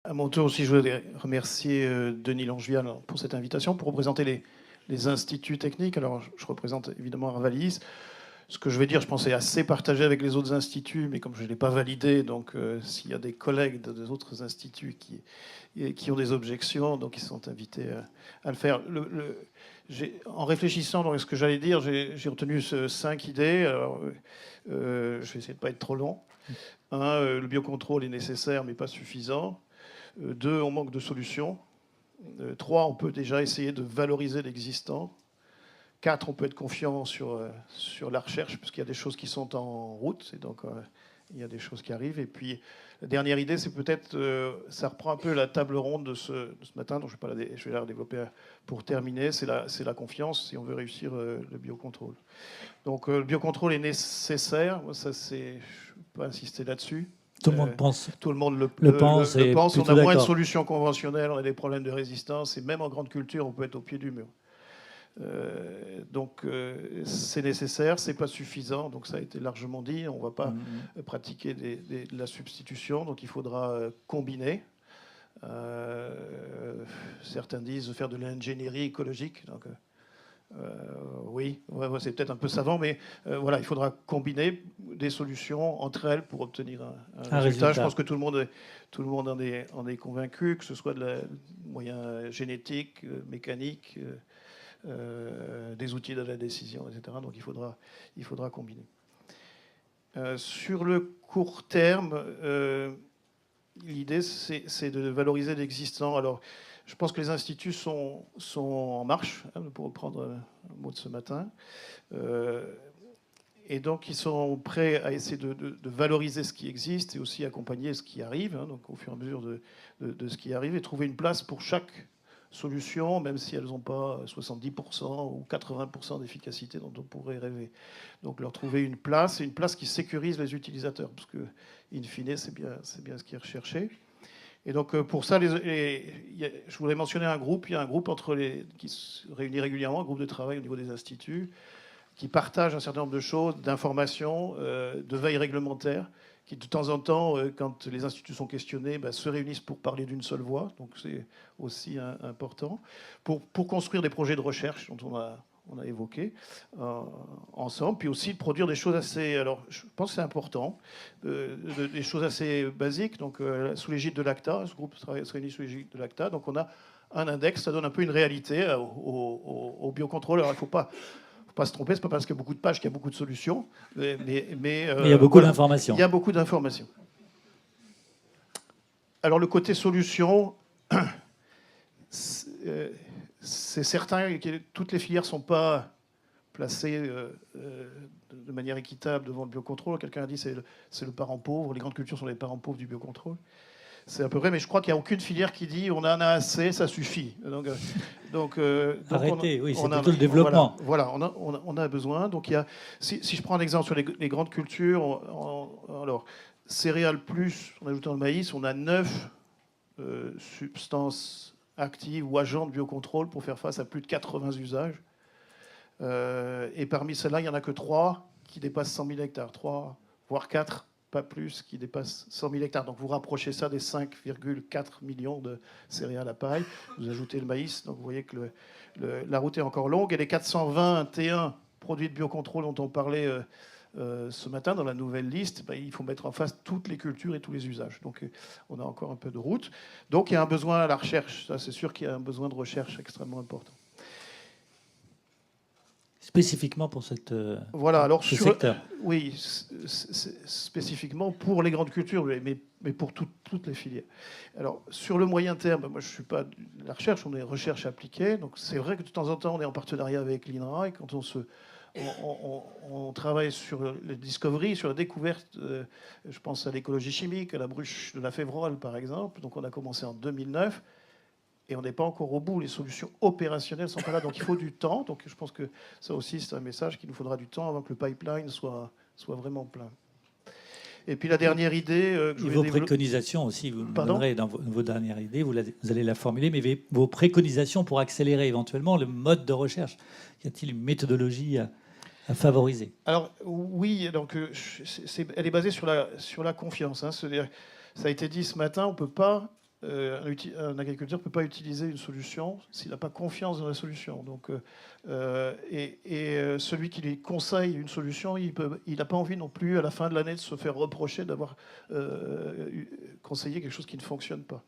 À mon tour aussi, je voudrais remercier Denis Langevial pour cette invitation, pour représenter les instituts techniques. Alors, je représente évidemment Arvalis. Ce que je vais dire, je pense, est assez partagé avec les autres instituts, mais comme je ne l'ai pas validé, donc s'il y a des collègues des autres instituts qui ont des objections, donc ils sont invités à le faire. En réfléchissant dans ce que j'allais dire, j'ai retenu 5 idées. Alors, je vais essayer de ne pas être trop long. 1, le biocontrôle est nécessaire, mais pas suffisant. 2, on manque de solutions. 3, on peut déjà essayer de valoriser l'existant. 4, on peut être confiant sur la recherche, puisqu'il y a des choses qui sont en route, et donc il y a des choses qui arrivent. Et puis, la dernière idée, c'est peut-être, ça reprend un peu la table ronde de ce matin, donc je vais la développer pour terminer, c'est la confiance, si on veut réussir le biocontrôle. Donc, le biocontrôle est nécessaire, moi, ça, je ne peux pas insister là-dessus. Tout le monde pense. Tout le monde le pense. On a moins de solutions conventionnelles, on a des problèmes de résistance, et même en grande culture, on peut être au pied du mur. Donc c'est nécessaire, c'est pas suffisant, donc ça a été largement dit. On ne va pas pratiquer de la substitution, donc il faudra combiner. Certains disent faire de l'ingénierie écologique. Donc, oui, c'est peut-être un peu savant, mais voilà, il faudra combiner des solutions entre elles pour obtenir un résultat. Je pense que tout le monde en est convaincu, que ce soit de moyens génétiques, mécaniques. Des outils de la décision, etc. Donc il faudra combiner. Sur le court terme, l'idée, c'est de valoriser l'existant. Alors, je pense que les instituts sont en marche, pour reprendre un mot de ce matin. Et donc, ils sont prêts à essayer de valoriser ce qui existe et aussi accompagner ce qui arrive, donc au fur et à mesure de ce qui arrive, et trouver une place pour chaque solutions, même si elles n'ont pas 70% ou 80% d'efficacité dont on pourrait rêver. Donc leur trouver une place qui sécurise les utilisateurs, parce que, in fine, c'est bien ce qui est recherché. Et donc pour ça, je voulais mentionner un groupe. Il y a un groupe qui se réunit régulièrement, un groupe de travail au niveau des instituts, qui partagent un certain nombre de choses, d'informations, de veille réglementaire, qui de temps en temps, quand les instituts sont questionnés, se réunissent pour parler d'une seule voix. Donc c'est aussi important. Pour construire des projets de recherche dont on a évoqué ensemble, puis aussi de produire des choses assez... Alors je pense que c'est important, des choses assez basiques. Donc sous l'égide de l'ACTA, ce groupe se réunit sous l'égide de l'ACTA. Donc on a un index, ça donne un peu une réalité au biocontrôle. Alors il ne faut pas se tromper, c'est pas parce qu'il y a beaucoup de pages qu'il y a beaucoup de solutions, mais il y a beaucoup d'informations. Il y a beaucoup d'informations. Alors le côté solution, c'est certain que toutes les filières ne sont pas placées de manière équitable devant le biocontrôle. Quelqu'un a dit que c'est le parent pauvre, les grandes cultures sont les parents pauvres du biocontrôle. C'est à peu vrai, mais je crois qu'il n'y a aucune filière qui dit on en a assez, ça suffit. Donc arrêtez, oui, c'est plutôt le développement. Voilà, on a besoin. Donc si je prends un exemple sur les grandes cultures, alors céréales plus, en ajoutant le maïs, on a 9 substances actives ou agents de biocontrôle pour faire face à plus de 80 usages. Et parmi celles-là, il n'y en a que 3 qui dépassent 100 000 hectares, 3 voire 4. Pas plus, qui dépasse 100 000 hectares. Donc vous rapprochez ça des 5,4 millions de céréales à paille. Vous ajoutez le maïs, donc vous voyez que la route est encore longue. Et les 421 produits de biocontrôle dont on parlait ce matin dans la nouvelle liste, il faut mettre en face toutes les cultures et tous les usages. Donc on a encore un peu de route. Donc il y a un besoin à la recherche. Ça, c'est sûr qu'il y a un besoin de recherche extrêmement important. Spécifiquement pour ce secteur. Oui, spécifiquement pour les grandes cultures, mais pour toutes les filières. Alors, sur le moyen terme, moi, je ne suis pas de la recherche, on est recherche appliquée. Donc, c'est vrai que de temps en temps, on est en partenariat avec l'INRA et quand on travaille sur le discovery, sur la découverte, je pense à l'écologie chimique, à la bruche de la févrole, par exemple. Donc, on a commencé en 2009. Et on n'est pas encore au bout, les solutions opérationnelles ne sont pas là, donc il faut du temps. Donc je pense que ça aussi, c'est un message qu'il nous faudra du temps avant que le pipeline soit vraiment plein. Et puis la dernière idée... et vos préconisations aussi, vous me donnerez dans vos dernières idées, vous allez la formuler, mais vos préconisations pour accélérer éventuellement le mode de recherche. Y a-t-il une méthodologie à favoriser? Alors oui, donc, elle est basée sur la confiance. C'est-à-dire, ça a été dit ce matin, on ne peut pas un agriculteur ne peut pas utiliser une solution s'il n'a pas confiance dans la solution. Donc, celui qui lui conseille une solution, il n'a pas envie non plus à la fin de l'année de se faire reprocher d'avoir conseillé quelque chose qui ne fonctionne pas.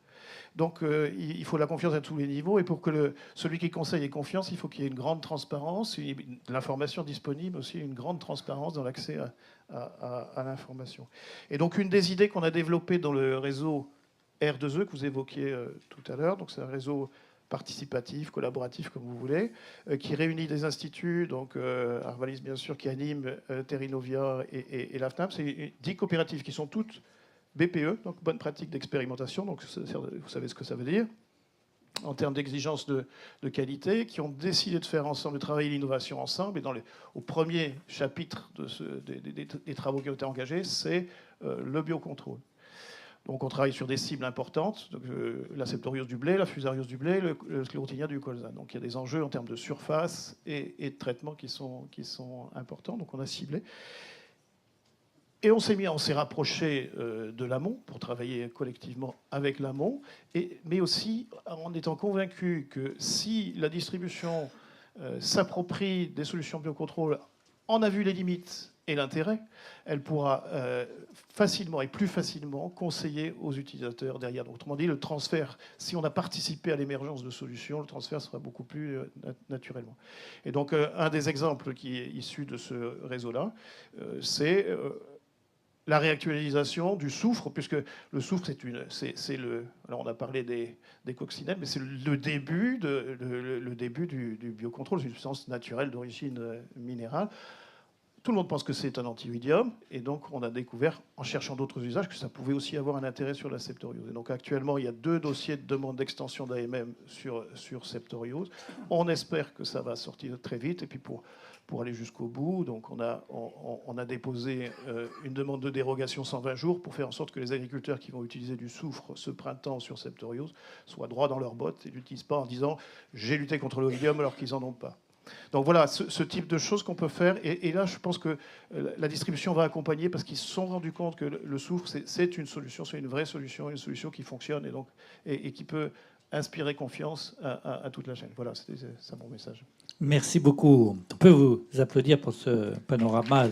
Donc il faut la confiance à tous les niveaux, et pour que celui qui conseille ait confiance, il faut qu'il y ait une grande transparence, l'information disponible aussi, une grande transparence dans l'accès à l'information. Et donc une des idées qu'on a développées dans le réseau R2E que vous évoquiez tout à l'heure, donc c'est un réseau participatif, collaboratif, comme vous voulez, qui réunit des instituts, donc Arvalis bien sûr, qui anime Terrinovia et la FNAP. C'est 10 coopératives qui sont toutes BPE, donc bonne pratique d'expérimentation, donc vous savez ce que ça veut dire, en termes d'exigence de qualité, qui ont décidé de faire ensemble, de travailler l'innovation ensemble. Et au premier chapitre des travaux qui ont été engagés, c'est le biocontrôle. Donc on travaille sur des cibles importantes, donc, la septoriose du blé, la fusariose du blé, le sclérotinia du colza. Donc il y a des enjeux en termes de surface et de traitement qui sont importants, donc on a ciblé. Et on s'est rapproché de l'amont pour travailler collectivement avec l'amont, mais aussi en étant convaincu que si la distribution s'approprie des solutions biocontrôle, en a vu les limites et l'intérêt, elle pourra facilement et plus facilement conseiller aux utilisateurs derrière. Donc, autrement dit, le transfert, si on a participé à l'émergence de solutions, le transfert sera beaucoup plus naturellement. Et donc, un des exemples qui est issu de ce réseau-là, c'est la réactualisation du soufre, puisque le soufre, alors on a parlé des coccinelles, mais c'est le début du biocontrôle. C'est une substance naturelle d'origine minérale. Tout le monde pense que c'est un antioïdium, et donc on a découvert, en cherchant d'autres usages, que ça pouvait aussi avoir un intérêt sur la septoriose. Et donc actuellement, il y a 2 dossiers de demande d'extension d'AMM sur septoriose. On espère que ça va sortir très vite, et puis pour aller jusqu'au bout, donc on a déposé une demande de dérogation 120 jours pour faire en sorte que les agriculteurs qui vont utiliser du soufre ce printemps sur septoriose soient droits dans leurs bottes et n'utilisent pas en disant « j'ai lutté contre l'oïdium » alors qu'ils n'en ont pas. Donc voilà, ce type de choses qu'on peut faire. Et là, je pense que la distribution va accompagner, parce qu'ils se sont rendus compte que le soufre, c'est une solution, c'est une vraie solution, une solution qui fonctionne et qui peut inspirer confiance à toute la chaîne. Voilà, c'était ça mon message. Merci beaucoup. On peut vous applaudir pour ce panorama